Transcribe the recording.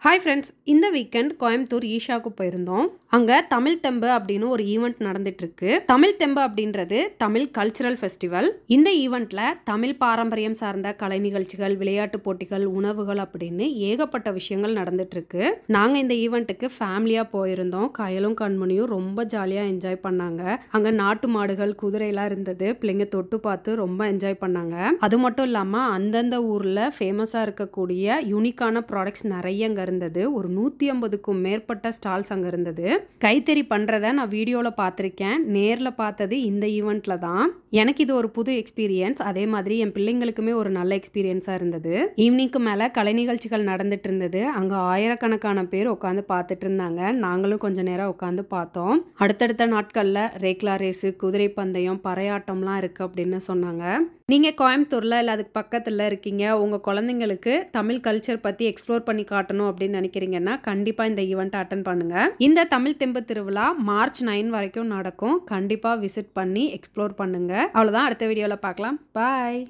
Hi friends, இந்த weekend Coimbatore ஈஷாவுக்கு போயிருந்தோம். அங்கே தமிழ் தெம்பு அப்படின்னு ஒரு ஈவெண்ட் நடந்துட்டுருக்கு. தமிழ் தெம்பு அப்படின்றது தமிழ் கல்ச்சுரல் ஃபெஸ்டிவல். இந்த ஈவெண்ட்டில் தமிழ் பாரம்பரியம் சார்ந்த கலை நிகழ்ச்சிகள், விளையாட்டு போட்டிகள், உணவுகள் அப்படின்னு ஏகப்பட்ட விஷயங்கள் நடந்துட்டுருக்கு. நாங்கள் இந்த ஈவெண்ட்டுக்கு ஃபேமிலியாக போயிருந்தோம். கயலும் கண்மணியும் ரொம்ப ஜாலியாக என்ஜாய் பண்ணாங்க. அங்கே நாட்டு மாடுகள், குதிரையெல்லாம் இருந்தது. பிள்ளைங்க தொட்டு பார்த்து ரொம்ப என்ஜாய் பண்ணாங்க. அது மட்டும் இல்லாமல் அந்தந்த ஊரில் ஃபேமஸாக இருக்கக்கூடிய யூனிக்கான ப்ராடக்ட்ஸ் நிறைய அங்கே இருந்தது. ஒரு 150க்கும் மேற்பட்ட ஸ்டால்ஸ் அங்கே இருந்தது. கைத்தறி பண்ணுறதை நான் வீடியோவில் பார்த்துருக்கேன். நேரில் பார்த்தது இந்த ஈவெண்ட்டில் தான். எனக்கு இது ஒரு புது எக்ஸ்பீரியன்ஸ். அதே மாதிரி என் பிள்ளைங்களுக்குமே ஒரு நல்ல எக்ஸ்பீரியன்ஸாக இருந்தது. ஈவினிங்க்கு மேலே கலை நிகழ்ச்சிகள் நடந்துட்டு இருந்தது. அங்கே ஆயிரக்கணக்கான பேர் உட்காந்து பார்த்துட்டு இருந்தாங்க. நாங்களும் கொஞ்ச நேரம் உட்காந்து பார்த்தோம். அடுத்தடுத்த நாட்களில் ரேக்லா ரேஸு, குதிரை பந்தயம், பறையாட்டம்லாம் இருக்குது அப்படின்னு சொன்னாங்க. நீங்கள் கோயம்புத்தூரில் இல்லை அதுக்கு பக்கத்தில் இருக்கீங்க, உங்கள் குழந்தைங்களுக்கு தமிழ் கல்ச்சர் பற்றி எக்ஸ்ப்ளோர் பண்ணி காட்டணும் அப்படின்னு நினைக்கிறீங்கன்னா கண்டிப்பாக இந்த ஈவெண்ட்டை அட்டன் பண்ணுங்கள். இந்த தமிழ் தெம்பு திருவிழா மார்ச் 9 வரைக்கும் நடக்கும். கண்டிப்பாக விசிட் பண்ணி எக்ஸ்ப்ளோர் பண்ணுங்கள். அவ்வளோதான், அடுத்த வீடியோவில் பார்க்கலாம். பாய்.